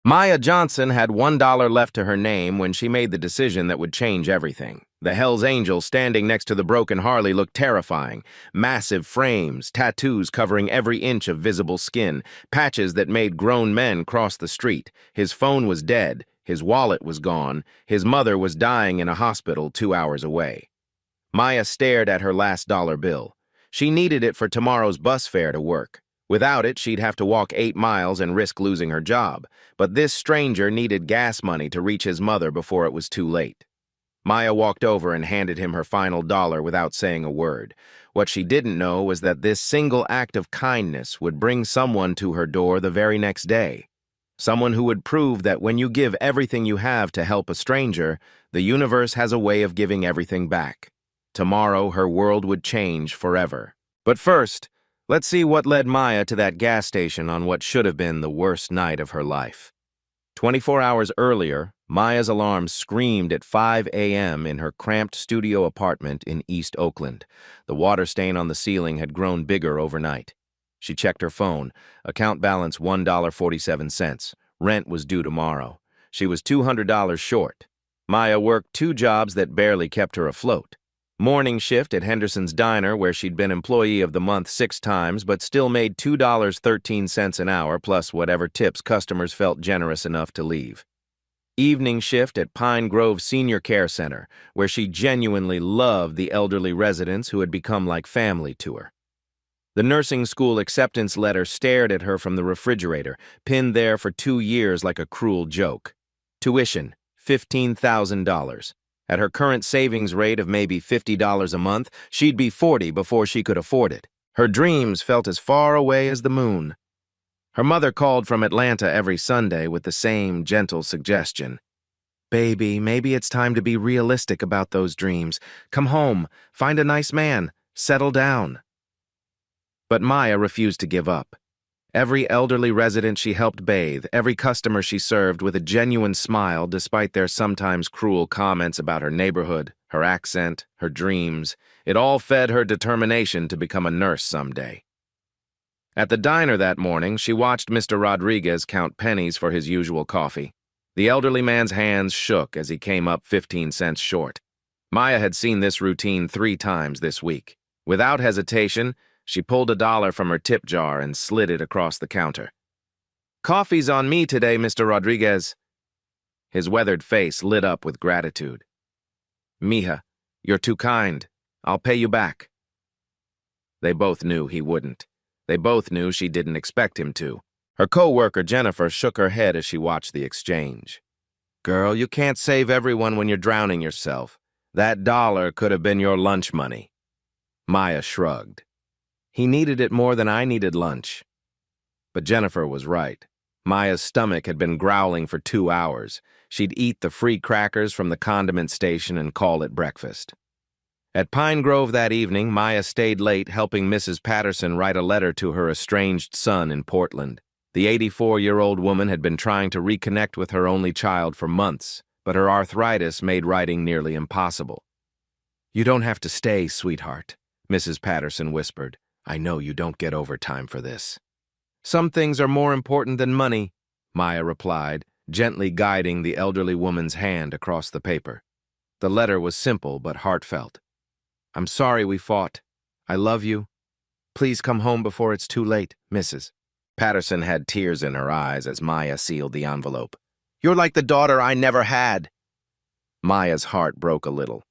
Maya Johnson had $1 left to her name when she made the decision that would change everything. The Hell's Angel standing next to the broken Harley looked terrifying. Massive frames, tattoos covering every inch of visible skin, patches that made grown men cross the street. His phone was dead, his wallet was gone, his mother was dying in a hospital 2 hours away. Maya stared at her last dollar bill. She needed it for tomorrow's bus fare to work. Without it, she'd have to walk 8 miles and risk losing her job. But this stranger needed gas money to reach his mother before it was too late. Maya walked over and handed him her final dollar without saying a word. What she didn't know was that this single act of kindness would bring someone to her door the very next day. Someone who would prove that when you give everything you have to help a stranger, the universe has a way of giving everything back. Tomorrow, her world would change forever. But first, let's see what led Maya to that gas station on what should have been the worst night of her life. 24 hours earlier, Maya's alarm screamed at 5 a.m. in her cramped studio apartment in East Oakland. The water stain on the ceiling had grown bigger overnight. She checked her phone. Account balance $1.47. Rent was due tomorrow. She was $200 short. Maya worked 2 jobs that barely kept her afloat. Morning shift at Henderson's Diner, where she'd been Employee of the Month 6 times, but still made $2.13 an hour plus whatever tips customers felt generous enough to leave. Evening shift at Pine Grove Senior Care Center, where she genuinely loved the elderly residents who had become like family to her. The nursing school acceptance letter stared at her from the refrigerator, pinned there for 2 years like a cruel joke. Tuition, $15,000. At her current savings rate of maybe $50 a month, she'd be 40 before she could afford it. Her dreams felt as far away as the moon. Her mother called from Atlanta every Sunday with the same gentle suggestion. "Baby, maybe it's time to be realistic about those dreams. Come home, find a nice man, settle down." But Maya refused to give up. Every elderly resident she helped bathe, every customer she served with a genuine smile despite their sometimes cruel comments about her neighborhood, her accent, her dreams, it all fed her determination to become a nurse someday. At the diner that morning, she watched Mr. Rodriguez count pennies for his usual coffee. The elderly man's hands shook as he came up 15 cents short. Maya had seen this routine 3 times this week. Without hesitation, she pulled $1 from her tip jar and slid it across the counter. "Coffee's on me today, Mr. Rodriguez." His weathered face lit up with gratitude. "Mija, you're too kind. I'll pay you back." They both knew he wouldn't. They both knew she didn't expect him to. Her co-worker Jennifer shook her head as she watched the exchange. "Girl, you can't save everyone when you're drowning yourself. That $1 could have been your lunch money." Maya shrugged. "He needed it more than I needed lunch." But Jennifer was right. Maya's stomach had been growling for 2 hours. She'd eat the free crackers from the condiment station and call it breakfast. At Pine Grove that evening, Maya stayed late helping Mrs. Patterson write a letter to her estranged son in Portland. The 84-year-old woman had been trying to reconnect with her only child for months, but her arthritis made writing nearly impossible. "You don't have to stay, sweetheart," Mrs. Patterson whispered. "I know you don't get overtime for this." "Some things are more important than money," Maya replied, gently guiding the elderly woman's hand across the paper. The letter was simple but heartfelt. "I'm sorry we fought. I love you. Please come home before it's too late, Mrs." Patterson had tears in her eyes as Maya sealed the envelope. "You're like the daughter I never had." Maya's heart broke a little.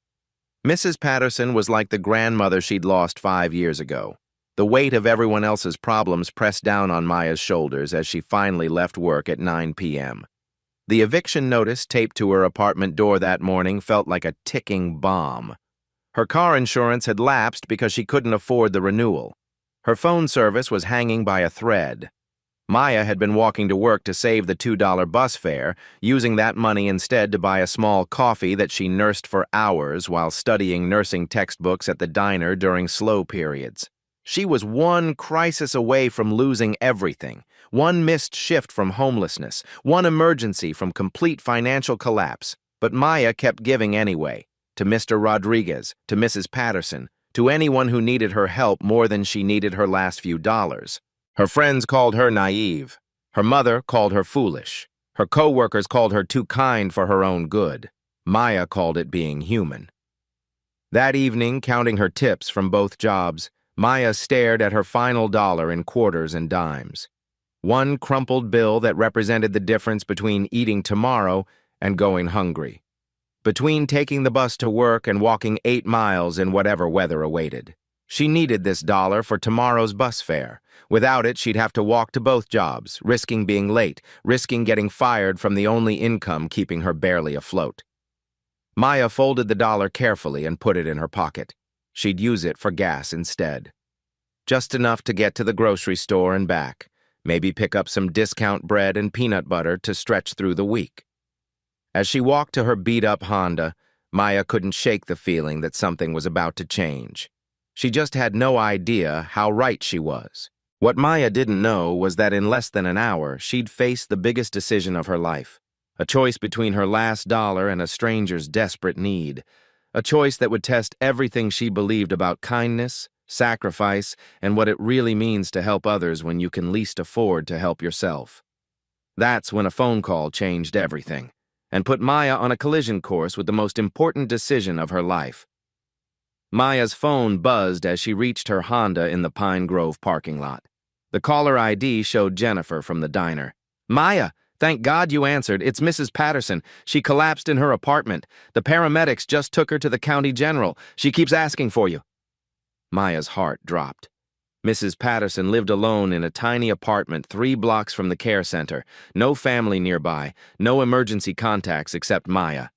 Mrs. Patterson was like the grandmother she'd lost 5 years ago. The weight of everyone else's problems pressed down on Maya's shoulders as she finally left work at 9 p.m. The eviction notice taped to her apartment door that morning felt like a ticking bomb. Her car insurance had lapsed because she couldn't afford the renewal. Her phone service was hanging by a thread. Maya had been walking to work to save the $2 bus fare, using that money instead to buy a small coffee that she nursed for hours while studying nursing textbooks at the diner during slow periods. She was one crisis away from losing everything, one missed shift from homelessness, one emergency from complete financial collapse. But Maya kept giving anyway, to Mr. Rodriguez, to Mrs. Patterson, to anyone who needed her help more than she needed her last few dollars. Her friends called her naive. Her mother called her foolish. Her co-workers called her too kind for her own good. Maya called it being human. That evening, counting her tips from both jobs, Maya stared at her final dollar in quarters and dimes. One crumpled bill that represented the difference between eating tomorrow and going hungry. Between taking the bus to work and walking 8 miles in whatever weather awaited. She needed this dollar for tomorrow's bus fare. Without it, she'd have to walk to both jobs, risking being late, risking getting fired from the only income keeping her barely afloat. Maya folded the dollar carefully and put it in her pocket. She'd use it for gas instead. Just enough to get to the grocery store and back. Maybe pick up some discount bread and peanut butter to stretch through the week. As she walked to her beat-up Honda, Maya couldn't shake the feeling that something was about to change. She just had no idea how right she was. What Maya didn't know was that in less than an hour, she'd face the biggest decision of her life. A choice between her last dollar and a stranger's desperate need. A choice that would test everything she believed about kindness, sacrifice, and what it really means to help others when you can least afford to help yourself. That's when a phone call changed everything, and put Maya on a collision course with the most important decision of her life. Maya's phone buzzed as she reached her Honda in the Pine Grove parking lot. The caller ID showed Jennifer from the diner. "Maya, thank God you answered. It's Mrs. Patterson. She collapsed in her apartment. The paramedics just took her to the county general. She keeps asking for you." Maya's heart dropped. Mrs. Patterson lived alone in a tiny apartment 3 blocks from the care center. No family nearby, no emergency contacts except Maya.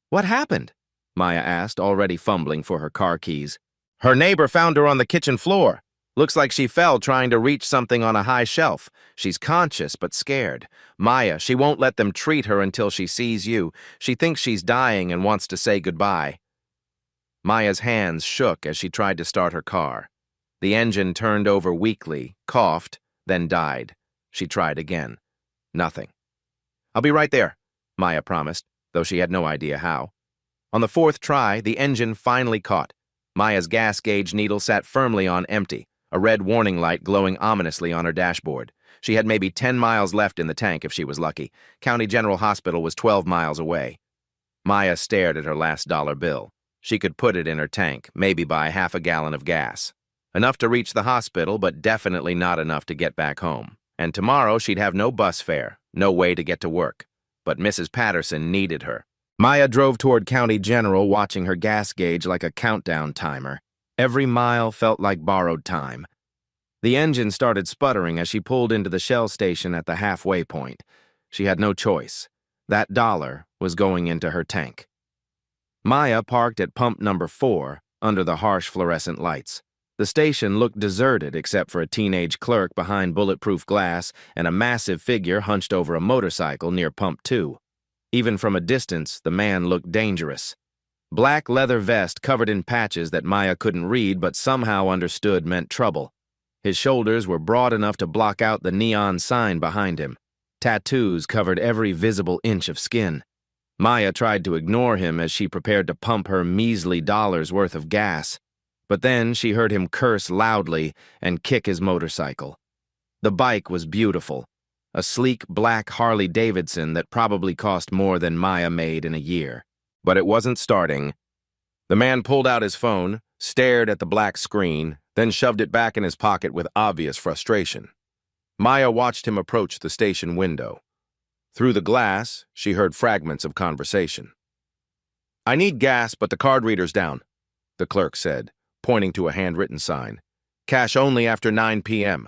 "What happened?" Maya asked, already fumbling for her car keys. "Her neighbor found her on the kitchen floor. Looks like she fell trying to reach something on a high shelf. She's conscious but scared. Maya, she won't let them treat her until she sees you. She thinks she's dying and wants to say goodbye." Maya's hands shook as she tried to start her car. The engine turned over weakly, coughed, then died. She tried again. Nothing. "I'll be right there," Maya promised, though she had no idea how. On the 4th try, the engine finally caught. Maya's gas gauge needle sat firmly on empty, a red warning light glowing ominously on her dashboard. She had maybe 10 miles left in the tank if she was lucky. County General Hospital was 12 miles away. Maya stared at her last dollar bill. She could put it in her tank, maybe buy half a gallon of gas. Enough to reach the hospital, but definitely not enough to get back home. And tomorrow she'd have no bus fare, no way to get to work. But Mrs. Patterson needed her. Maya drove toward County General, watching her gas gauge like a countdown timer. Every mile felt like borrowed time. The engine started sputtering as she pulled into the Shell station at the halfway point. She had no choice. That dollar was going into her tank. Maya parked at pump number 4, under the harsh fluorescent lights. The station looked deserted except for a teenage clerk behind bulletproof glass and a massive figure hunched over a motorcycle near pump 2. Even from a distance, the man looked dangerous. Black leather vest covered in patches that Maya couldn't read but somehow understood meant trouble. His shoulders were broad enough to block out the neon sign behind him. Tattoos covered every visible inch of skin. Maya tried to ignore him as she prepared to pump her measly dollar's worth of gas. But then she heard him curse loudly and kick his motorcycle. The bike was beautiful. A sleek black Harley-Davidson that probably cost more than Maya made in a year. But it wasn't starting. The man pulled out his phone, stared at the black screen, then shoved it back in his pocket with obvious frustration. Maya watched him approach the station window. Through the glass, she heard fragments of conversation. "I need gas, but the card reader's down," the clerk said, pointing to a handwritten sign. "Cash only after 9 p.m.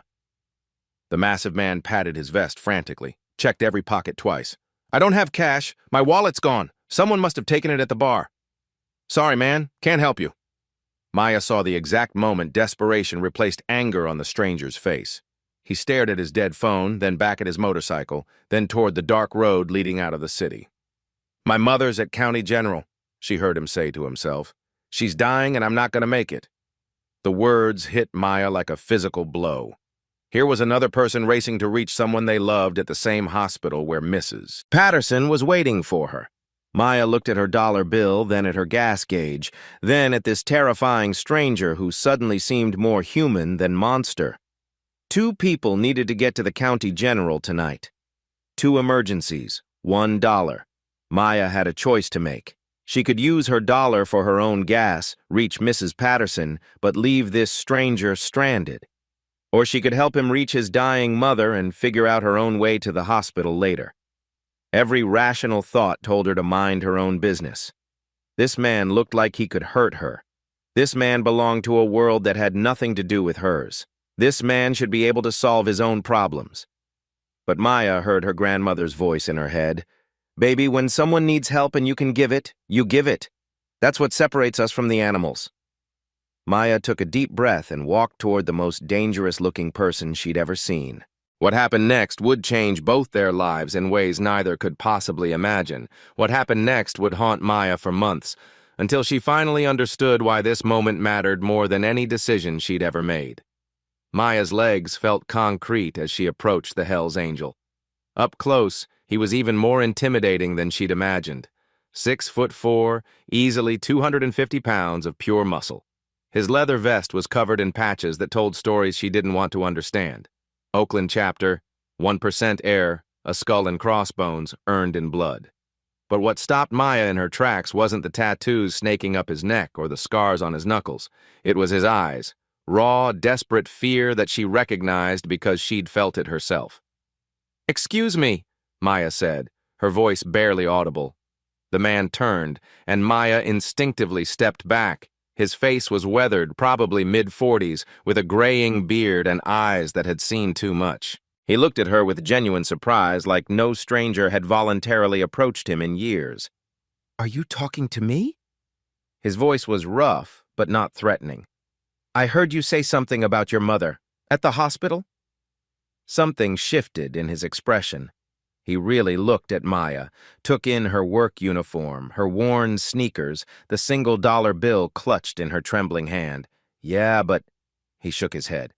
The massive man patted his vest frantically, checked every pocket twice. "I don't have cash. My wallet's gone. Someone must have taken it at the bar." "Sorry, man. Can't help you." Maya saw the exact moment desperation replaced anger on the stranger's face. He stared at his dead phone, then back at his motorcycle, then toward the dark road leading out of the city. "My mother's at County General," she heard him say to himself. "She's dying and I'm not going to make it." The words hit Maya like a physical blow. Here was another person racing to reach someone they loved at the same hospital where Mrs. Patterson was waiting for her. Maya looked at her dollar bill, then at her gas gauge, then at this terrifying stranger who suddenly seemed more human than monster. 2 people needed to get to the county general tonight. 2 emergencies, $1. Maya had a choice to make. She could use her dollar for her own gas, reach Mrs. Patterson, but leave this stranger stranded. Or she could help him reach his dying mother and figure out her own way to the hospital later. Every rational thought told her to mind her own business. This man looked like he could hurt her. This man belonged to a world that had nothing to do with hers. This man should be able to solve his own problems. But Maya heard her grandmother's voice in her head. Baby, when someone needs help and you can give it, you give it. That's what separates us from the animals. Maya took a deep breath and walked toward the most dangerous-looking person she'd ever seen. What happened next would change both their lives in ways neither could possibly imagine. What happened next would haunt Maya for months, until she finally understood why this moment mattered more than any decision she'd ever made. Maya's legs felt concrete as she approached the Hell's Angel. Up close, he was even more intimidating than she'd imagined. 6'4", easily 250 pounds of pure muscle. His leather vest was covered in patches that told stories she didn't want to understand. Oakland chapter, 1% air, a skull and crossbones, earned in blood. But what stopped Maya in her tracks wasn't the tattoos snaking up his neck or the scars on his knuckles. It was his eyes, raw, desperate fear that she recognized because she'd felt it herself. "Excuse me," Maya said, her voice barely audible. The man turned, and Maya instinctively stepped back. His face was weathered, probably mid-40s, with a graying beard and eyes that had seen too much. He looked at her with genuine surprise, like no stranger had voluntarily approached him in years. "Are you talking to me?" His voice was rough, but not threatening. "I heard you say something about your mother. At the hospital?" Something shifted in his expression. He really looked at Maya, took in her work uniform, her worn sneakers, the $1 bill clutched in her trembling hand. "Yeah, but—" He shook his head.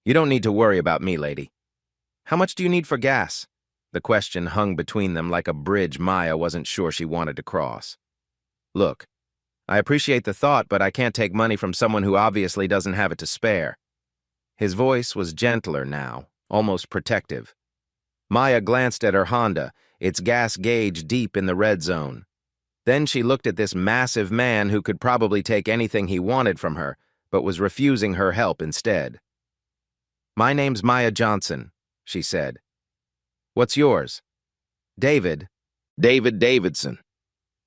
"You don't need to worry about me, lady." "How much do you need for gas?" The question hung between them like a bridge Maya wasn't sure she wanted to cross. "Look, I appreciate the thought, but I can't take money from someone who obviously doesn't have it to spare." His voice was gentler now, almost protective. Maya glanced at her Honda, its gas gauge deep in the red zone. Then she looked at this massive man who could probably take anything he wanted from her, but was refusing her help instead. "My name's Maya Johnson," she said. "What's yours?" "David." "David Davidson."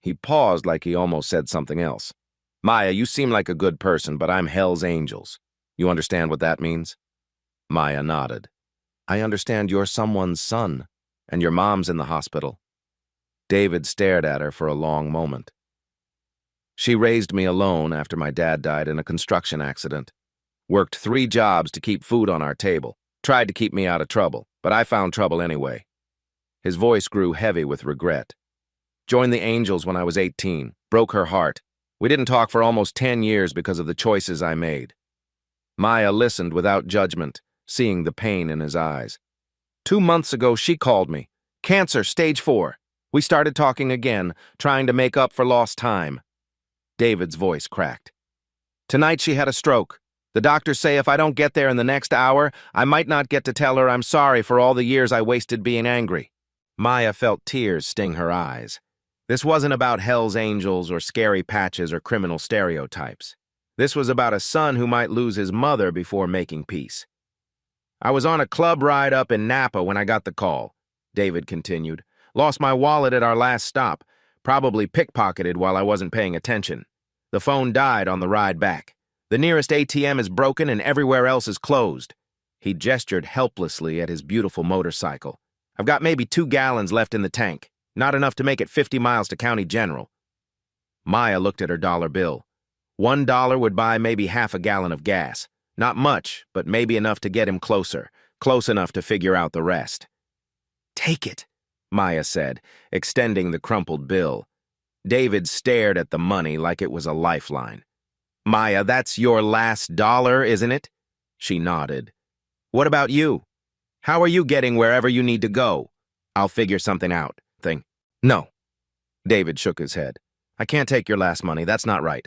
He paused like he almost said something else. "Maya, you seem like a good person, but I'm Hell's Angels. You understand what that means?" Maya nodded. "I understand you're someone's son, and your mom's in the hospital." David stared at her for a long moment. "She raised me alone after my dad died in a construction accident. Worked 3 jobs to keep food on our table. Tried to keep me out of trouble, but I found trouble anyway." His voice grew heavy with regret. "Joined the Angels when I was 18. Broke her heart. We didn't talk for almost 10 years because of the choices I made." Maya listened without judgment, seeing the pain in his eyes. 2 months ago, she called me. Cancer, stage 4. We started talking again, trying to make up for lost time." David's voice cracked. "Tonight she had a stroke. The doctors say if I don't get there in the next hour, I might not get to tell her I'm sorry for all the years I wasted being angry." Maya felt tears sting her eyes. This wasn't about Hell's Angels or scary patches or criminal stereotypes. This was about a son who might lose his mother before making peace. "I was on a club ride up in Napa when I got the call," David continued. "Lost my wallet at our last stop. Probably pickpocketed while I wasn't paying attention. The phone died on the ride back. The nearest ATM is broken and everywhere else is closed." He gestured helplessly at his beautiful motorcycle. "I've got maybe 2 gallons left in the tank. Not enough to make it 50 miles to County General." Maya looked at her dollar bill. $1 would buy maybe half a gallon of gas. Not much, but maybe enough to get him closer, close enough to figure out the rest. "Take it," Maya said, extending the crumpled bill. David stared at the money like it was a lifeline. "Maya, that's your last dollar, isn't it?" She nodded. "What about you? How are you getting wherever you need to go? I'll figure something out." "No." David shook his head. "I can't take your last money. That's not right."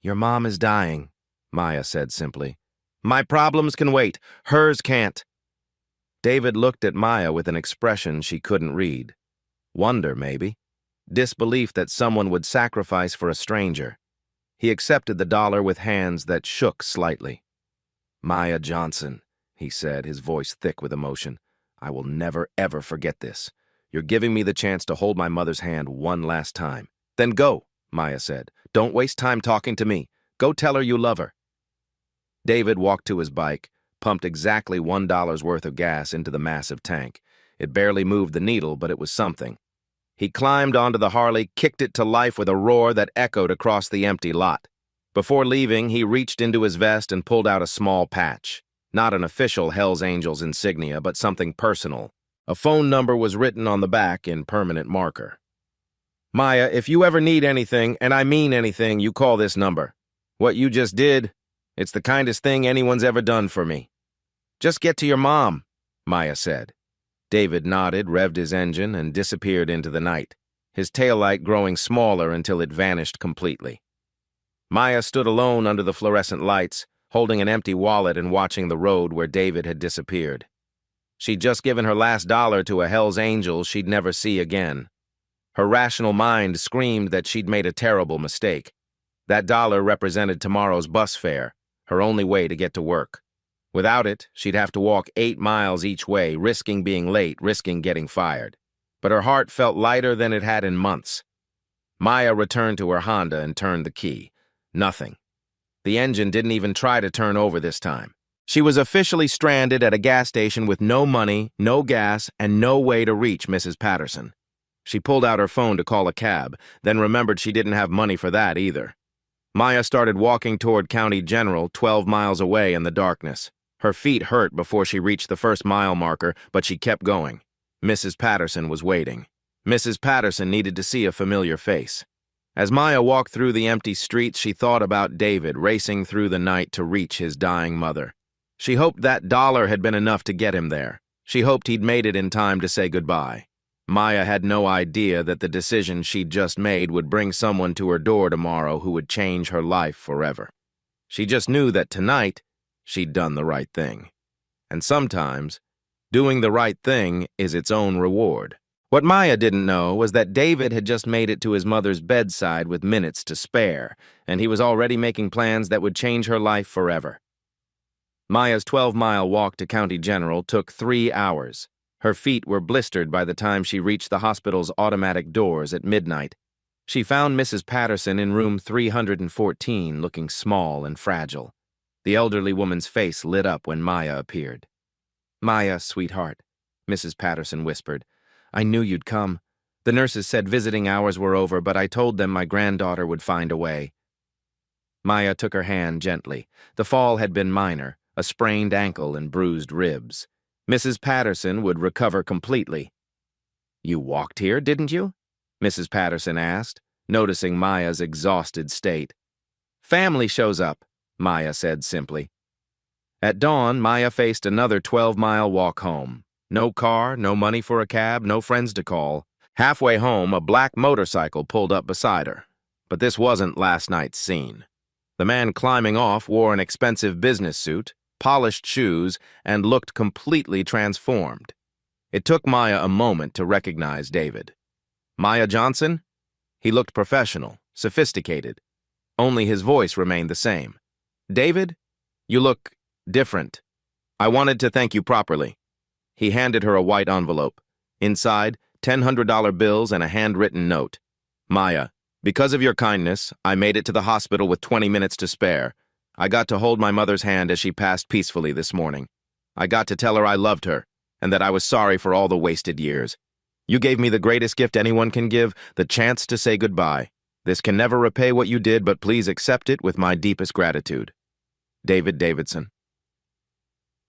"Your mom is dying," Maya said simply. "My problems can wait. Hers can't." David looked at Maya with an expression she couldn't read. Wonder, maybe. Disbelief that someone would sacrifice for a stranger. He accepted the dollar with hands that shook slightly. "Maya Johnson," he said, his voice thick with emotion. "I will never, ever forget this. You're giving me the chance to hold my mother's hand one last time." "Then go," Maya said. "Don't waste time talking to me. Go tell her you love her." David walked to his bike, pumped exactly $1 worth of gas into the massive tank. It barely moved the needle, but it was something. He climbed onto the Harley, kicked it to life with a roar that echoed across the empty lot. Before leaving, he reached into his vest and pulled out a small patch. Not an official Hells Angels insignia, but something personal. A phone number was written on the back in permanent marker. "Maya, if you ever need anything, and I mean anything, you call this number. What you just did, it's the kindest thing anyone's ever done for me." "Just get to your mom," Maya said. David nodded, revved his engine, and disappeared into the night, his taillight growing smaller until it vanished completely. Maya stood alone under the fluorescent lights, holding an empty wallet and watching the road where David had disappeared. She'd just given her last dollar to a Hells Angel she'd never see again. Her rational mind screamed that she'd made a terrible mistake. That dollar represented tomorrow's bus fare, her only way to get to work. Without it, she'd have to walk 8 miles each way, risking being late, risking getting fired. But her heart felt lighter than it had in months. Maya returned to her Honda and turned the key. Nothing. The engine didn't even try to turn over this time. She was officially stranded at a gas station with no money, no gas, and no way to reach Mrs. Patterson. She pulled out her phone to call a cab, then remembered she didn't have money for that either. Maya started walking toward County General, 12 miles away in the darkness. Her feet hurt before she reached the first mile marker, but she kept going. Mrs. Patterson was waiting. Mrs. Patterson needed to see a familiar face. As Maya walked through the empty streets, she thought about David racing through the night to reach his dying mother. She hoped that dollar had been enough to get him there. She hoped he'd made it in time to say goodbye. Maya had no idea that the decision she'd just made would bring someone to her door tomorrow who would change her life forever. She just knew that tonight, she'd done the right thing. And sometimes, doing the right thing is its own reward. What Maya didn't know was that David had just made it to his mother's bedside with minutes to spare, and he was already making plans that would change her life forever. Maya's 12-mile walk to County General took 3 hours. Her feet were blistered by the time she reached the hospital's automatic doors at midnight. She found Mrs. Patterson in room 314, looking small and fragile. The elderly woman's face lit up when Maya appeared. "Maya, sweetheart," Mrs. Patterson whispered. "I knew you'd come. The nurses said visiting hours were over, but I told them my granddaughter would find a way." Maya took her hand gently. The fall had been minor, a sprained ankle and bruised ribs. Mrs. Patterson would recover completely. "You walked here, didn't you?" Mrs. Patterson asked, noticing Maya's exhausted state. "Family shows up," Maya said simply. At dawn, Maya faced another 12-mile walk home. No car, no money for a cab, no friends to call. Halfway home, a black motorcycle pulled up beside her. But this wasn't last night's scene. The man climbing off wore an expensive business suit, polished shoes, and looked completely transformed. It took Maya a moment to recognize David. "Maya Johnson?" He looked professional, sophisticated. Only his voice remained the same. "David, you look different. I wanted to thank you properly." He handed her a white envelope. Inside, $100 bills and a handwritten note. "Maya, because of your kindness, I made it to the hospital with 20 minutes to spare. I got to hold my mother's hand as she passed peacefully this morning. I got to tell her I loved her, and that I was sorry for all the wasted years. You gave me the greatest gift anyone can give, the chance to say goodbye. This can never repay what you did, but please accept it with my deepest gratitude. David Davidson."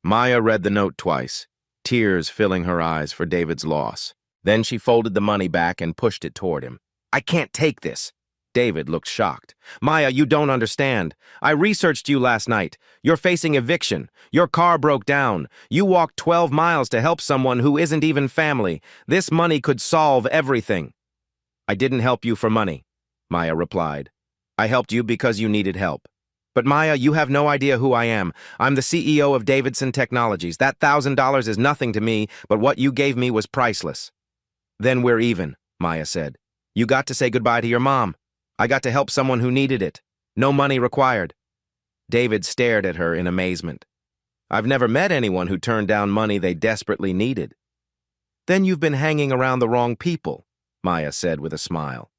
Maya read the note twice, tears filling her eyes for David's loss. Then she folded the money back and pushed it toward him. "I can't take this." David looked shocked. "Maya, you don't understand. I researched you last night. You're facing eviction. Your car broke down. You walked 12 miles to help someone who isn't even family. This money could solve everything." "I didn't help you for money," Maya replied. "I helped you because you needed help." But Maya, you have no idea who I am. I'm the CEO of Davidson Technologies. That $1,000 is nothing to me, but what you gave me was priceless. Then we're even, Maya said. You got to say goodbye to your mom. I got to help someone who needed it. No money required. David stared at her in amazement. I've never met anyone who turned down money they desperately needed. Then you've been hanging around the wrong people, Maya said with a smile.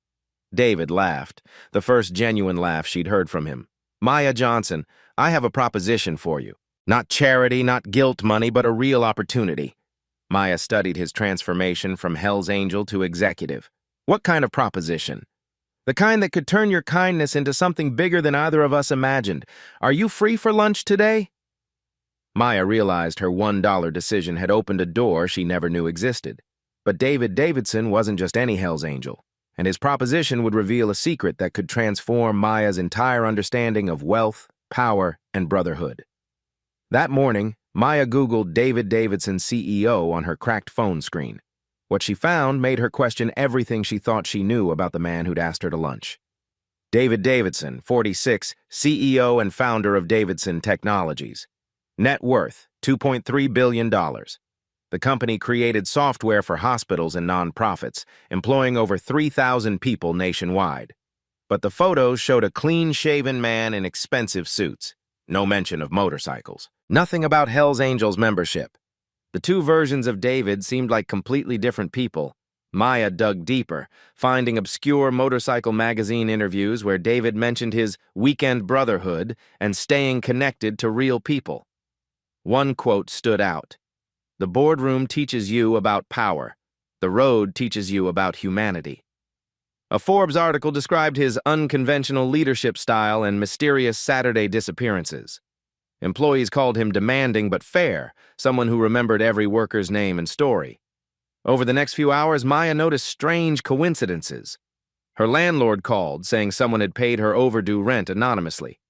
David laughed, the first genuine laugh she'd heard from him. Maya Johnson, I have a proposition for you. Not charity, not guilt money, but a real opportunity. Maya studied his transformation from Hell's Angel to executive. What kind of proposition? The kind that could turn your kindness into something bigger than either of us imagined. Are you free for lunch today? Maya realized her $1 decision had opened a door she never knew existed. But David Davidson wasn't just any Hell's Angel, and his proposition would reveal a secret that could transform Maya's entire understanding of wealth, power, and brotherhood. That morning, Maya Googled David Davidson CEO on her cracked phone screen. What she found made her question everything she thought she knew about the man who'd asked her to lunch. David Davidson, 46, CEO and founder of Davidson Technologies. Net worth, $2.3 billion. The company created software for hospitals and nonprofits, employing over 3,000 people nationwide. But the photos showed a clean-shaven man in expensive suits. No mention of motorcycles. Nothing about Hell's Angels membership. The two versions of David seemed like completely different people. Maya dug deeper, finding obscure motorcycle magazine interviews where David mentioned his weekend brotherhood and staying connected to real people. One quote stood out. The boardroom teaches you about power. The road teaches you about humanity. A Forbes article described his unconventional leadership style and mysterious Saturday disappearances. Employees called him demanding but fair, someone who remembered every worker's name and story. Over the next few hours, Maya noticed strange coincidences. Her landlord called, saying someone had paid her overdue rent anonymously.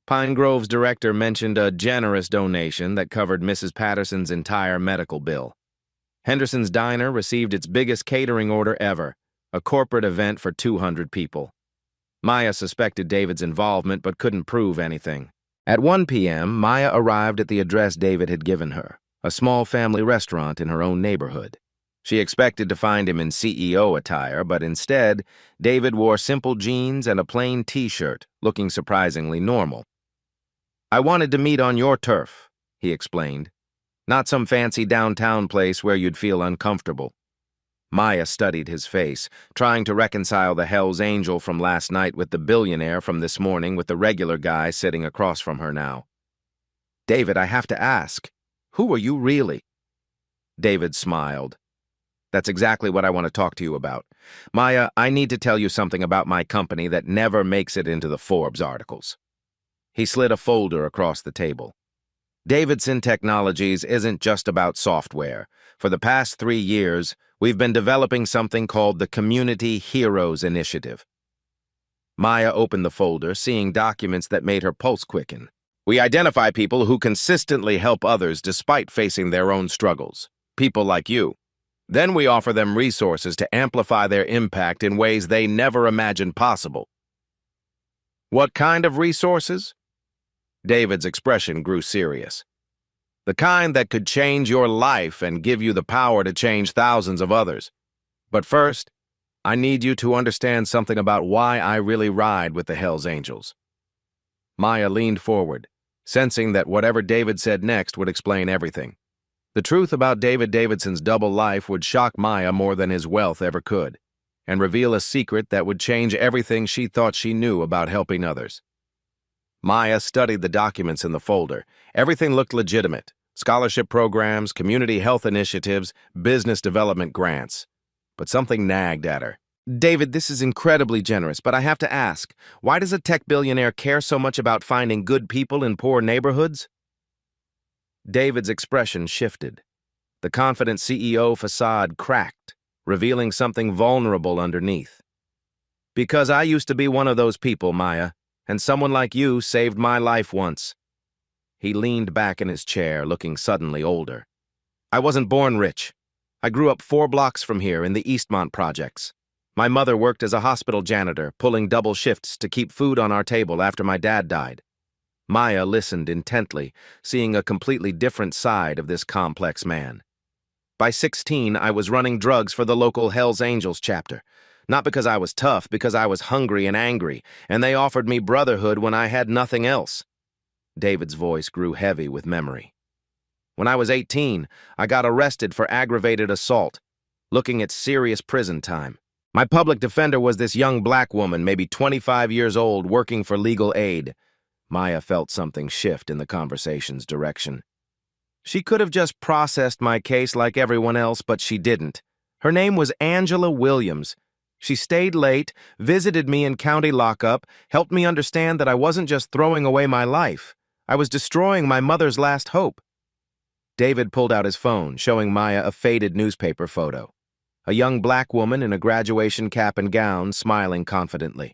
Pine Grove's director mentioned a generous donation that covered Mrs. Patterson's entire medical bill. Henderson's Diner received its biggest catering order ever, a corporate event for 200 people. Maya suspected David's involvement but couldn't prove anything. At 1 p.m., Maya arrived at the address David had given her, a small family restaurant in her own neighborhood. She expected to find him in CEO attire, but instead, David wore simple jeans and a plain t-shirt, looking surprisingly normal. I wanted to meet on your turf, he explained. Not some fancy downtown place where you'd feel uncomfortable. Maya studied his face, trying to reconcile the Hell's Angel from last night with the billionaire from this morning with the regular guy sitting across from her now. David, I have to ask, who are you really? David smiled. That's exactly what I want to talk to you about. Maya, I need to tell you something about my company that never makes it into the Forbes articles. He slid a folder across the table. Davidson Technologies isn't just about software. For the past 3 years, we've been developing something called the Community Heroes Initiative. Maya opened the folder, seeing documents that made her pulse quicken. We identify people who consistently help others despite facing their own struggles. People like you. Then we offer them resources to amplify their impact in ways they never imagined possible. What kind of resources? David's expression grew serious. The kind that could change your life and give you the power to change thousands of others. But first, I need you to understand something about why I really ride with the Hell's Angels. Maya leaned forward, sensing that whatever David said next would explain everything. The truth about David Davidson's double life would shock Maya more than his wealth ever could, and reveal a secret that would change everything she thought she knew about helping others. Maya studied the documents in the folder. Everything looked legitimate. Scholarship programs, community health initiatives, business development grants. But something nagged at her. David, this is incredibly generous, but I have to ask, why does a tech billionaire care so much about finding good people in poor neighborhoods? David's expression shifted. The confident CEO facade cracked, revealing something vulnerable underneath. Because I used to be one of those people, Maya, and someone like you saved my life once. He leaned back in his chair, looking suddenly older. I wasn't born rich. I grew up 4 blocks from here in the Eastmont projects. My mother worked as a hospital janitor, pulling double shifts to keep food on our table after my dad died. Maya listened intently, seeing a completely different side of this complex man. By 16, I was running drugs for the local Hells Angels chapter. Not because I was tough, because I was hungry and angry, and they offered me brotherhood when I had nothing else. David's voice grew heavy with memory. When I was 18, I got arrested for aggravated assault, looking at serious prison time. My public defender was this young black woman, maybe 25 years old, working for legal aid. Maya felt something shift in the conversation's direction. She could have just processed my case like everyone else, but she didn't. Her name was Angela Williams. She stayed late, visited me in county lockup, helped me understand that I wasn't just throwing away my life. I was destroying my mother's last hope. David pulled out his phone, showing Maya a faded newspaper photo. A young black woman in a graduation cap and gown, smiling confidently.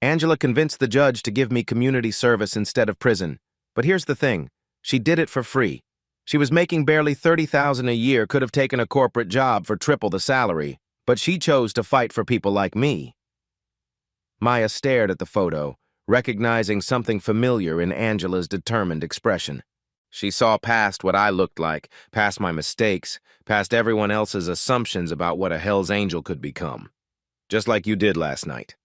Angela convinced the judge to give me community service instead of prison. But here's the thing. She did it for free. She was making barely $30,000 a year, could have taken a corporate job for triple the salary, but she chose to fight for people like me. Maya stared at the photo, recognizing something familiar in Angela's determined expression. She saw past what I looked like, past my mistakes, past everyone else's assumptions about what a Hell's Angel could become. Just like you did last night.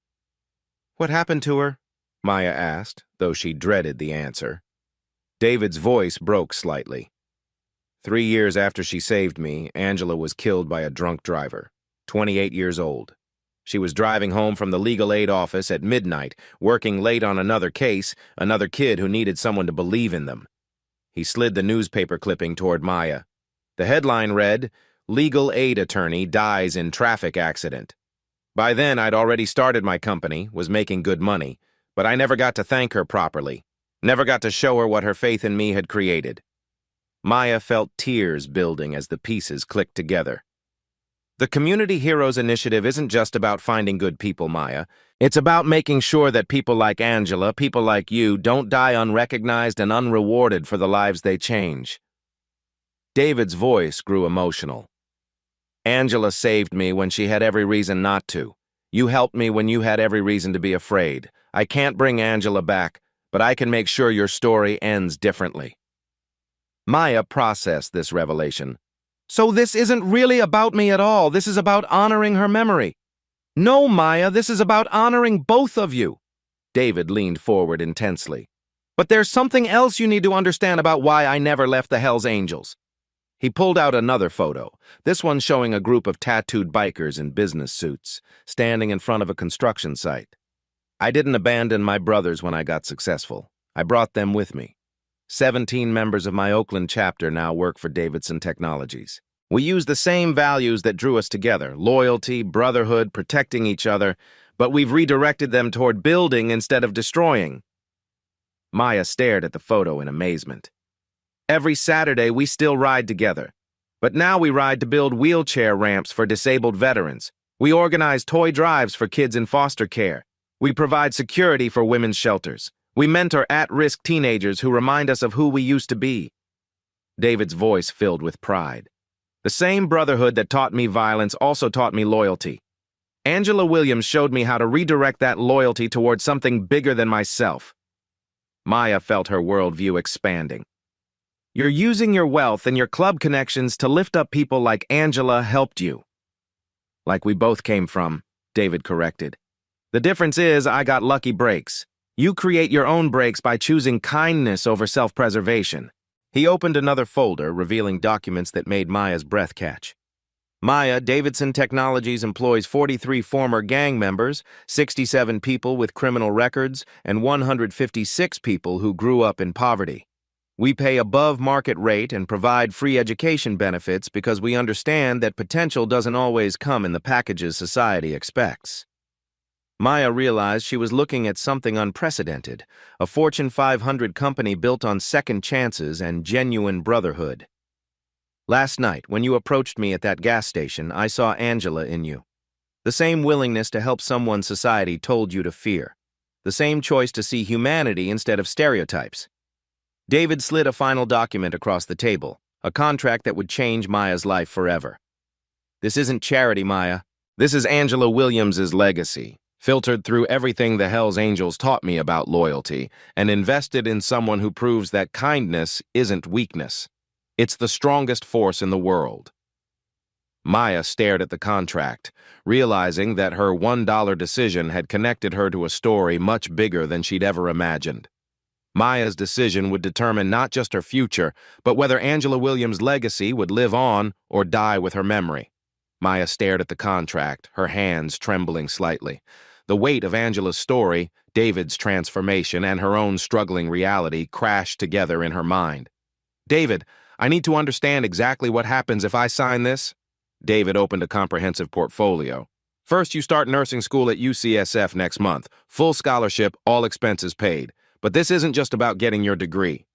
What happened to her? Maya asked, though she dreaded the answer. David's voice broke slightly. 3 years after she saved me, Angela was killed by a drunk driver, 28 years old. She was driving home from the legal aid office at midnight, working late on another case, another kid who needed someone to believe in them. He slid the newspaper clipping toward Maya. The headline read, "Legal aid attorney dies in traffic accident." By then, I'd already started my company, was making good money, but I never got to thank her properly, never got to show her what her faith in me had created. Maya felt tears building as the pieces clicked together. The Community Heroes Initiative isn't just about finding good people, Maya. It's about making sure that people like Angela, people like you, don't die unrecognized and unrewarded for the lives they change. David's voice grew emotional. Angela saved me when she had every reason not to. You helped me when you had every reason to be afraid. I can't bring Angela back, but I can make sure your story ends differently. Maya processed this revelation. So this isn't really about me at all. This is about honoring her memory. No, Maya, this is about honoring both of you. David leaned forward intensely. But there's something else you need to understand about why I never left the Hells Angels. He pulled out another photo, this one showing a group of tattooed bikers in business suits, standing in front of a construction site. I didn't abandon my brothers when I got successful. I brought them with me. 17 members of my Oakland chapter now work for Davidson Technologies. We use the same values that drew us together, loyalty, brotherhood, protecting each other, but we've redirected them toward building instead of destroying. Maya stared at the photo in amazement. Every Saturday, we still ride together, but now we ride to build wheelchair ramps for disabled veterans. We organize toy drives for kids in foster care. We provide security for women's shelters. We mentor at-risk teenagers who remind us of who we used to be. David's voice filled with pride. The same brotherhood that taught me violence also taught me loyalty. Angela Williams showed me how to redirect that loyalty towards something bigger than myself. Maya felt her worldview expanding. You're using your wealth and your club connections to lift up people like Angela helped you. Like we both came from, David corrected. The difference is I got lucky breaks. You create your own breaks by choosing kindness over self-preservation. He opened another folder, revealing documents that made Maya's breath catch. Maya, Davidson Technologies employs 43 former gang members, 67 people with criminal records, and 156 people who grew up in poverty. We pay above market rate and provide free education benefits because we understand that potential doesn't always come in the packages society expects. Maya realized she was looking at something unprecedented, a Fortune 500 company built on second chances and genuine brotherhood. Last night, when you approached me at that gas station, I saw Angela in you. The same willingness to help someone society told you to fear. The same choice to see humanity instead of stereotypes. David slid a final document across the table, a contract that would change Maya's life forever. This isn't charity, Maya. This is Angela Williams's legacy. filtered through everything the Hells Angels taught me about loyalty, and invested in someone who proves that kindness isn't weakness. It's the strongest force in the world. Maya stared at the contract, realizing that her $1 decision had connected her to a story much bigger than she'd ever imagined. Maya's decision would determine not just her future, but whether Angela Williams' legacy would live on or die with her memory. Maya stared at the contract, her hands trembling slightly. The weight of Angela's story, David's transformation, and her own struggling reality crashed together in her mind. "David, I need to understand exactly what happens if I sign this." David opened a comprehensive portfolio. "First, you start nursing school at UCSF next month. Full scholarship, all expenses paid. But this isn't just about getting your degree."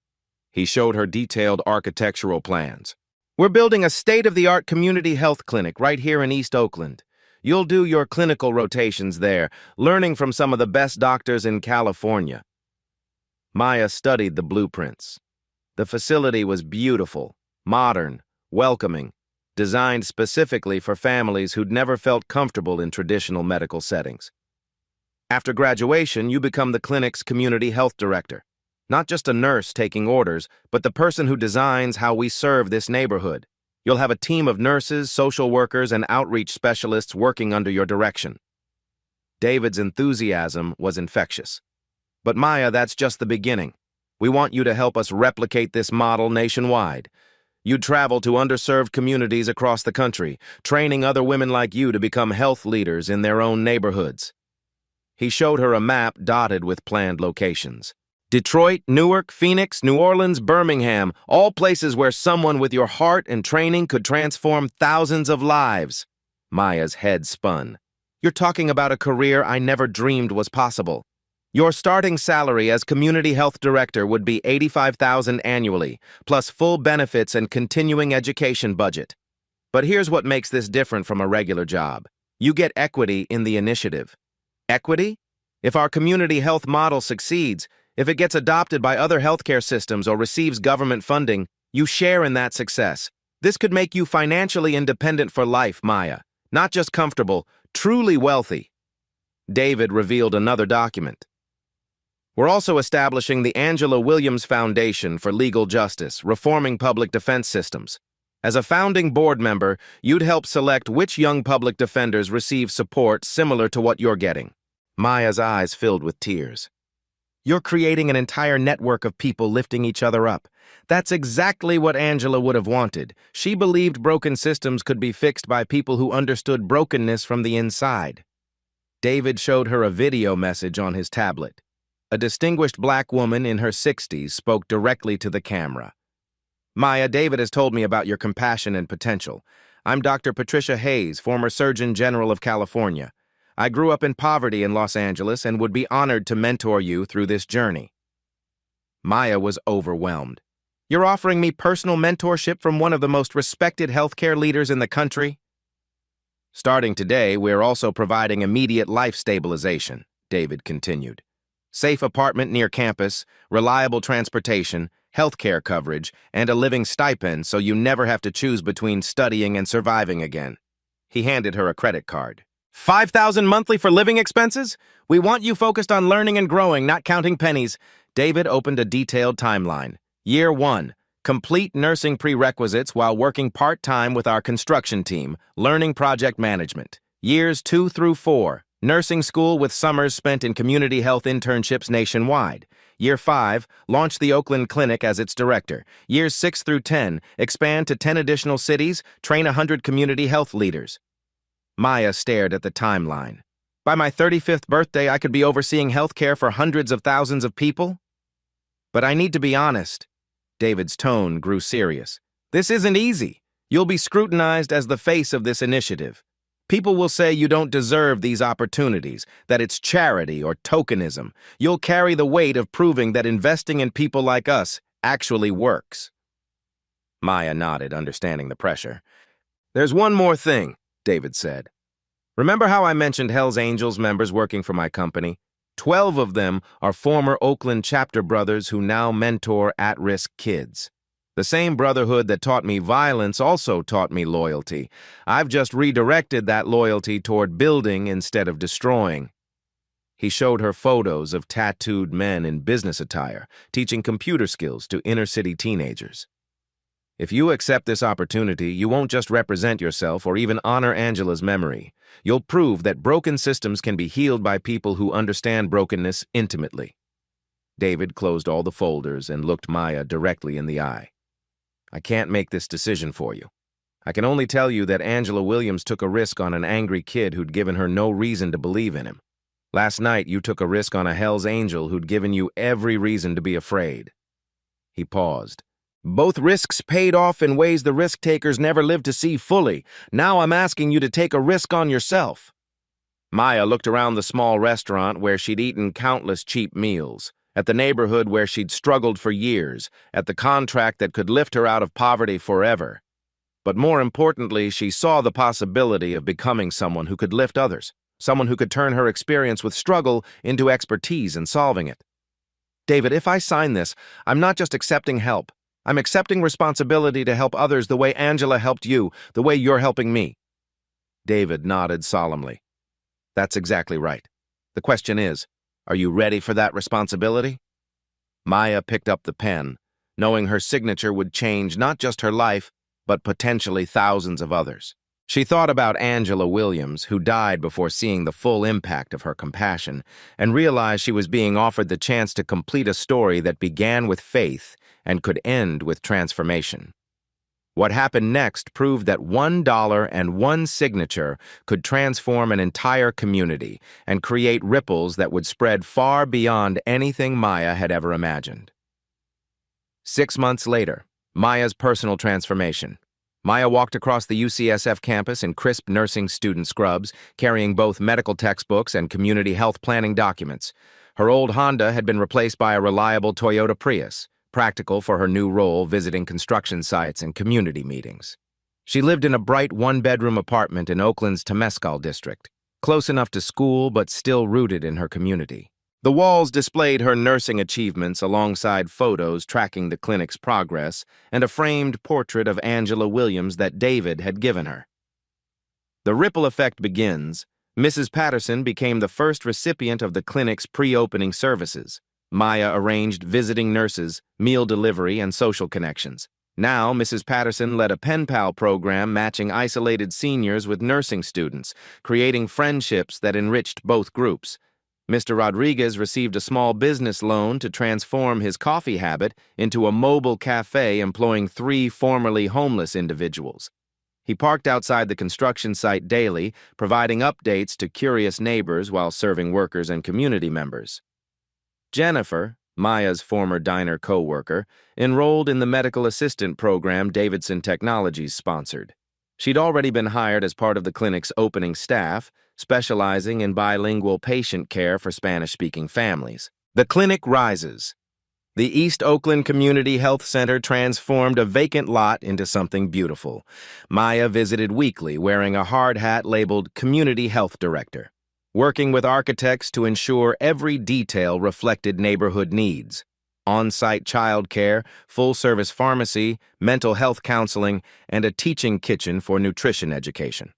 He showed her detailed architectural plans. "We're building a state-of-the-art community health clinic right here in East Oakland. You'll do your clinical rotations there, learning from some of the best doctors in California." Maya studied the blueprints. The facility was beautiful, modern, welcoming, designed specifically for families who'd never felt comfortable in traditional medical settings. After graduation, you become the clinic's community health director. Not just a nurse taking orders, but the person who designs how we serve this neighborhood. You'll have a team of nurses, social workers, and outreach specialists working under your direction. David's enthusiasm was infectious. "But Maya, that's just the beginning. We want you to help us replicate this model nationwide. You'd travel to underserved communities across the country, training other women like you to become health leaders in their own neighborhoods." He showed her a map dotted with planned locations. Detroit, Newark, Phoenix, New Orleans, Birmingham, all places where someone with your heart and training could transform thousands of lives. Maya's head spun. "You're talking about a career I never dreamed was possible. Your starting salary as community health director would be $85,000 annually, plus full benefits and continuing education budget. But here's what makes this different from a regular job. You get equity in the initiative." "Equity? If our community health model succeeds, if it gets adopted by other healthcare systems or receives government funding, you share in that success. This could make you financially independent for life, Maya. Not just comfortable, truly wealthy." David revealed another document. "We're also establishing the Angela Williams Foundation for Legal Justice, reforming public defense systems. As a founding board member, you'd help select which young public defenders receive support similar to what you're getting." Maya's eyes filled with tears. "You're creating an entire network of people lifting each other up. That's exactly what Angela would have wanted. She believed broken systems could be fixed by people who understood brokenness from the inside." David showed her a video message on his tablet. A distinguished black woman in her 60s spoke directly to the camera. "Maya, David has told me about your compassion and potential. I'm Dr. Patricia Hayes, former Surgeon General of California. I grew up in poverty in Los Angeles and would be honored to mentor you through this journey." Maya was overwhelmed. "You're offering me personal mentorship from one of the most respected healthcare leaders in the country?" "Starting today, we're also providing immediate life stabilization," David continued. "Safe apartment near campus, reliable transportation, healthcare coverage, and a living stipend so you never have to choose between studying and surviving again." He handed her a credit card. $5,000 monthly for living expenses? We want you focused on learning and growing, not counting pennies." David opened a detailed timeline. Year 1, complete nursing prerequisites while working part-time with our construction team, learning project management. Years 2 through 4, nursing school with summers spent in community health internships nationwide. Year 5, launch the Oakland Clinic as its director. Years 6 through 10, expand to 10 additional cities, train 100 community health leaders. Maya stared at the timeline. "By my 35th birthday, I could be overseeing healthcare for hundreds of thousands of people?" "But I need to be honest." David's tone grew serious. "This isn't easy. You'll be scrutinized as the face of this initiative. People will say you don't deserve these opportunities, that it's charity or tokenism. You'll carry the weight of proving that investing in people like us actually works." Maya nodded, understanding the pressure. "There's one more thing," David said. "Remember how I mentioned Hells Angels members working for my company? 12 of them are former Oakland chapter brothers who now mentor at-risk kids. The same brotherhood that taught me violence also taught me loyalty. I've just redirected that loyalty toward building instead of destroying." He showed her photos of tattooed men in business attire, teaching computer skills to inner-city teenagers. If you accept this opportunity, you won't just represent yourself or even honor Angela's memory. You'll prove that broken systems can be healed by people who understand brokenness intimately. David closed all the folders and looked Maya directly in the eye. I can't make this decision for you. I can only tell you that Angela Williams took a risk on an angry kid who'd given her no reason to believe in him. Last night, you took a risk on a Hell's Angel who'd given you every reason to be afraid. He paused. Both risks paid off in ways the risk-takers never lived to see fully. Now I'm asking you to take a risk on yourself. Maya looked around the small restaurant where she'd eaten countless cheap meals, at the neighborhood where she'd struggled for years, at the contract that could lift her out of poverty forever. But more importantly, she saw the possibility of becoming someone who could lift others, someone who could turn her experience with struggle into expertise in solving it. David, if I sign this, I'm not just accepting help. I'm accepting responsibility to help others the way Angela helped you, the way you're helping me. David nodded solemnly. That's exactly right. The question is, are you ready for that responsibility? Maya picked up the pen, knowing her signature would change not just her life, but potentially thousands of others. She thought about Angela Williams, who died before seeing the full impact of her compassion, and realized she was being offered the chance to complete a story that began with faith and could end with transformation. What happened next proved that $1 and one signature could transform an entire community and create ripples that would spread far beyond anything Maya had ever imagined. 6 months later, Maya's personal transformation. Maya walked across the UCSF campus in crisp nursing student scrubs, carrying both medical textbooks and community health planning documents. Her old Honda had been replaced by a reliable Toyota Prius, practical for her new role visiting construction sites and community meetings. She lived in a bright one-bedroom apartment in Oakland's Temescal district, close enough to school but still rooted in her community. The walls displayed her nursing achievements alongside photos tracking the clinic's progress and a framed portrait of Angela Williams that David had given her. The ripple effect begins. Mrs. Patterson became the first recipient of the clinic's pre-opening services. Maya arranged visiting nurses, meal delivery, and social connections. Now, Mrs. Patterson led a pen pal program matching isolated seniors with nursing students, creating friendships that enriched both groups. Mr. Rodriguez received a small business loan to transform his coffee habit into a mobile cafe employing 3 formerly homeless individuals. He parked outside the construction site daily, providing updates to curious neighbors while serving workers and community members. Jennifer, Maya's former diner co-worker, enrolled in the medical assistant program Davidson Technologies sponsored. She'd already been hired as part of the clinic's opening staff, specializing in bilingual patient care for Spanish-speaking families. The clinic rises. The East Oakland Community Health Center transformed a vacant lot into something beautiful. Maya visited weekly wearing a hard hat labeled Community Health Director, working with architects to ensure every detail reflected neighborhood needs. On-site childcare, full-service pharmacy, mental health counseling, and a teaching kitchen for nutrition education.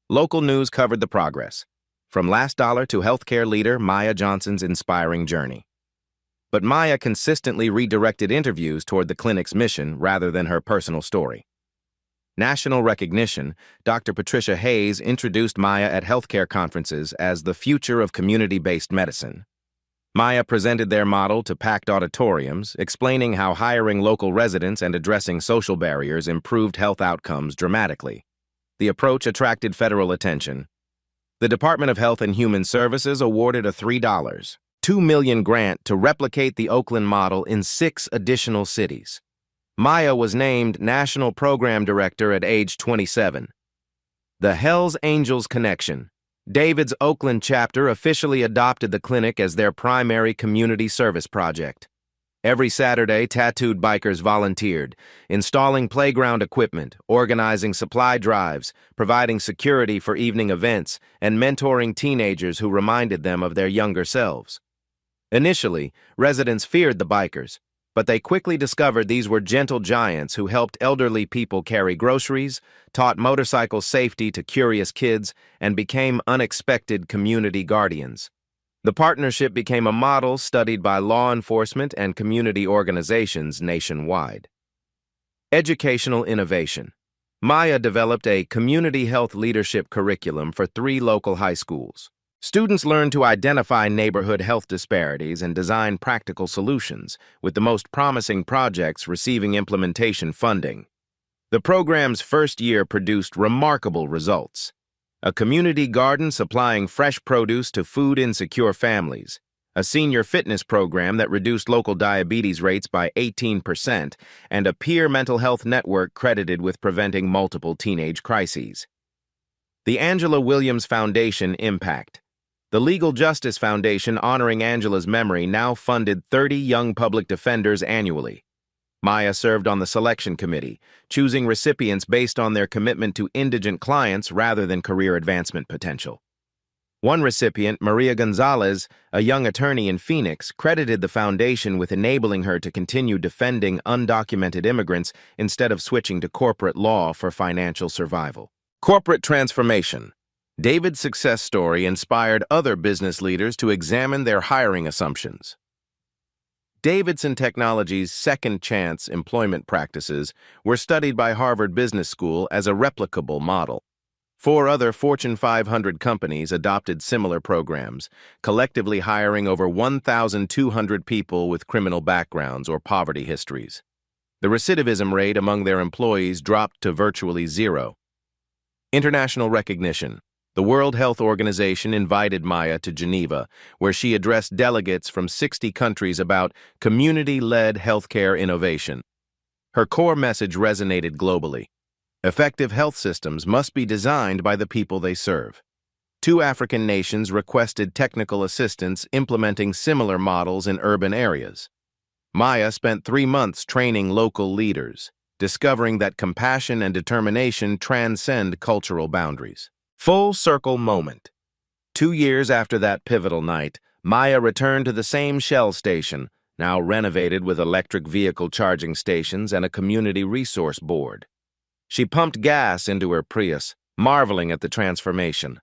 Local news covered the progress, from last dollar to healthcare leader Maya Johnson's inspiring journey. But Maya consistently redirected interviews toward the clinic's mission rather than her personal story. National recognition, Dr. Patricia Hayes introduced Maya at healthcare conferences as the future of community-based medicine. Maya presented their model to packed auditoriums, explaining how hiring local residents and addressing social barriers improved health outcomes dramatically. The approach attracted federal attention. The Department of Health and Human Services awarded a $3.2 million grant to replicate the Oakland model in 6 additional cities. Maya was named National Program Director at age 27. The Hells Angels Connection. David's Oakland chapter officially adopted the clinic as their primary community service project. Every Saturday, tattooed bikers volunteered, installing playground equipment, organizing supply drives, providing security for evening events, and mentoring teenagers who reminded them of their younger selves. Initially, residents feared the bikers, but they quickly discovered these were gentle giants who helped elderly people carry groceries, taught motorcycle safety to curious kids, and became unexpected community guardians. The partnership became a model studied by law enforcement and community organizations nationwide. Educational innovation. Maya developed a community health leadership curriculum for 3 local high schools. Students learned to identify neighborhood health disparities and design practical solutions, with the most promising projects receiving implementation funding. The program's first year produced remarkable results. A community garden supplying fresh produce to food-insecure families, a senior fitness program that reduced local diabetes rates by 18%, and a peer mental health network credited with preventing multiple teenage crises. The Angela Williams Foundation Impact. The Legal Justice Foundation honoring Angela's memory now funded 30 young public defenders annually. Maya served on the selection committee, choosing recipients based on their commitment to indigent clients rather than career advancement potential. One recipient, Maria Gonzalez, a young attorney in Phoenix, credited the foundation with enabling her to continue defending undocumented immigrants instead of switching to corporate law for financial survival. Corporate transformation. David's success story inspired other business leaders to examine their hiring assumptions. Davidson Technologies' second chance employment practices were studied by Harvard Business School as a replicable model. 4 other Fortune 500 companies adopted similar programs, collectively hiring over 1,200 people with criminal backgrounds or poverty histories. The recidivism rate among their employees dropped to virtually 0. International recognition. The World Health Organization invited Maya to Geneva, where she addressed delegates from 60 countries about community-led healthcare innovation. Her core message resonated globally. Effective health systems must be designed by the people they serve. 2 African nations requested technical assistance implementing similar models in urban areas. Maya spent 3 months training local leaders, discovering that compassion and determination transcend cultural boundaries. Full circle moment. 2 years after that pivotal night, Maya returned to the same Shell station, now renovated with electric vehicle charging stations and a community resource board. She pumped gas into her Prius, marveling at the transformation.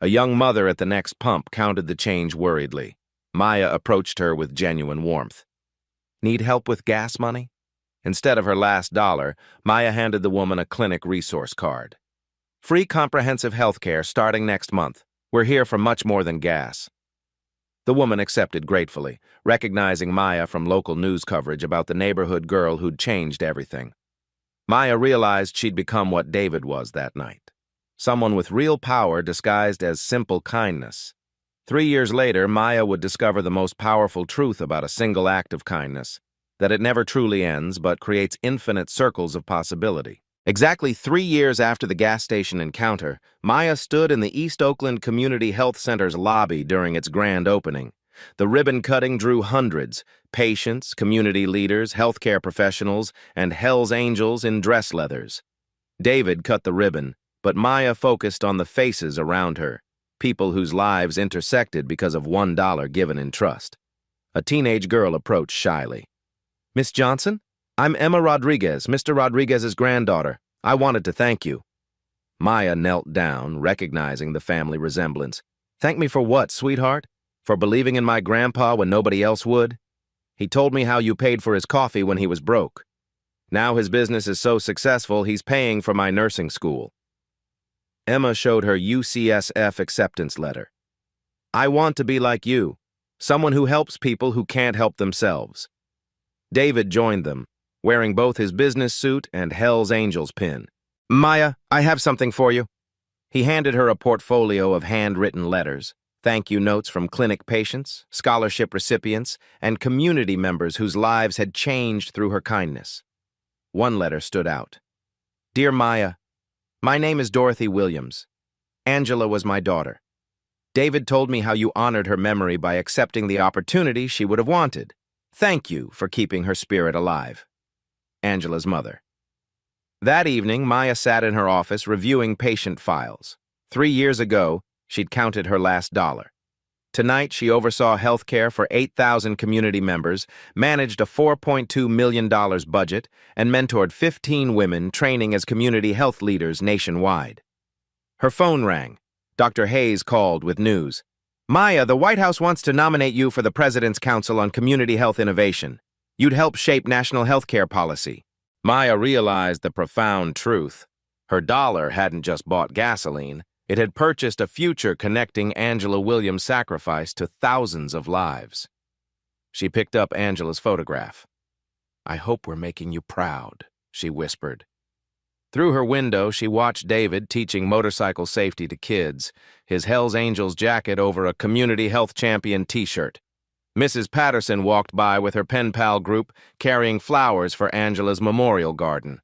A young mother at the next pump counted the change worriedly. Maya approached her with genuine warmth. Need help with gas money? Instead of her last dollar, Maya handed the woman a clinic resource card. Free comprehensive health care starting next month. We're here for much more than gas. The woman accepted gratefully, recognizing Maya from local news coverage about the neighborhood girl who'd changed everything. Maya realized she'd become what David was that night. Someone with real power disguised as simple kindness. 3 years later, Maya would discover the most powerful truth about a single act of kindness, that it never truly ends but creates infinite circles of possibility. Exactly 3 years after the gas station encounter, Maya stood in the East Oakland Community Health Center's lobby during its grand opening. The ribbon cutting drew hundreds, patients, community leaders, healthcare professionals, and Hell's Angels in dress leathers. David cut the ribbon, but Maya focused on the faces around her, people whose lives intersected because of $1 given in trust. A teenage girl approached shyly. "Miss Johnson? I'm Emma Rodriguez, Mr. Rodriguez's granddaughter. I wanted to thank you." Maya knelt down, recognizing the family resemblance. "Thank me for what, sweetheart? For believing in my grandpa when nobody else would? He told me how you paid for his coffee when he was broke. Now his business is so successful, he's paying for my nursing school." Emma showed her UCSF acceptance letter. "I want to be like you, someone who helps people who can't help themselves." David joined them, wearing both his business suit and Hell's Angels pin. "Maya, I have something for you." He handed her a portfolio of handwritten letters, thank you notes from clinic patients, scholarship recipients, and community members whose lives had changed through her kindness. One letter stood out. "Dear Maya, my name is Dorothy Williams. Angela was my daughter. David told me how you honored her memory by accepting the opportunity she would have wanted. Thank you for keeping her spirit alive. Angela's mother." That evening, Maya sat in her office reviewing patient files. 3 years ago, she'd counted her last dollar. Tonight, she oversaw health care for 8,000 community members, managed a $4.2 million budget, and mentored 15 women training as community health leaders nationwide. Her phone rang. Dr. Hayes called with news. Maya, the White House wants to nominate you for the President's Council on Community Health Innovation. You'd help shape national healthcare policy. Maya realized the profound truth. Her dollar hadn't just bought gasoline, it had purchased a future connecting Angela Williams' sacrifice to thousands of lives. She picked up Angela's photograph. "I hope we're making you proud," she whispered. Through her window, she watched David teaching motorcycle safety to kids, his Hells Angels jacket over a community health champion t-shirt. Mrs. Patterson walked by with her pen pal group, carrying flowers for Angela's memorial garden.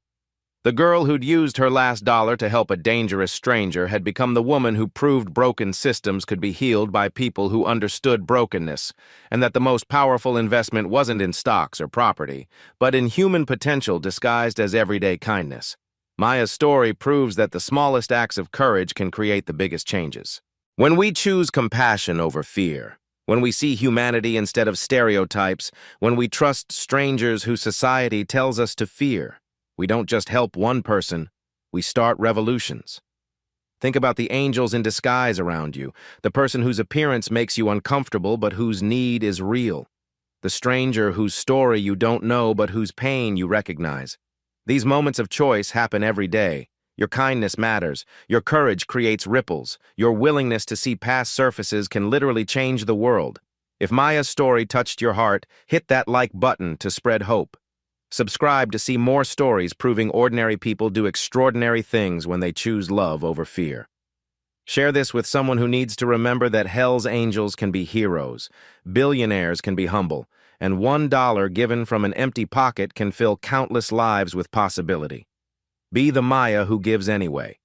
The girl who'd used her last dollar to help a dangerous stranger had become the woman who proved broken systems could be healed by people who understood brokenness, and that the most powerful investment wasn't in stocks or property, but in human potential disguised as everyday kindness. Maya's story proves that the smallest acts of courage can create the biggest changes. When we choose compassion over fear, when we see humanity instead of stereotypes, when we trust strangers who society tells us to fear, we don't just help one person, we start revolutions. Think about the angels in disguise around you, the person whose appearance makes you uncomfortable but whose need is real, the stranger whose story you don't know but whose pain you recognize. These moments of choice happen every day. Your kindness matters. Your courage creates ripples. Your willingness to see past surfaces can literally change the world. If Maya's story touched your heart, hit that like button to spread hope. Subscribe to see more stories proving ordinary people do extraordinary things when they choose love over fear. Share this with someone who needs to remember that Hell's Angels can be heroes, billionaires can be humble, and $1 given from an empty pocket can fill countless lives with possibility. Be the Maya who gives anyway.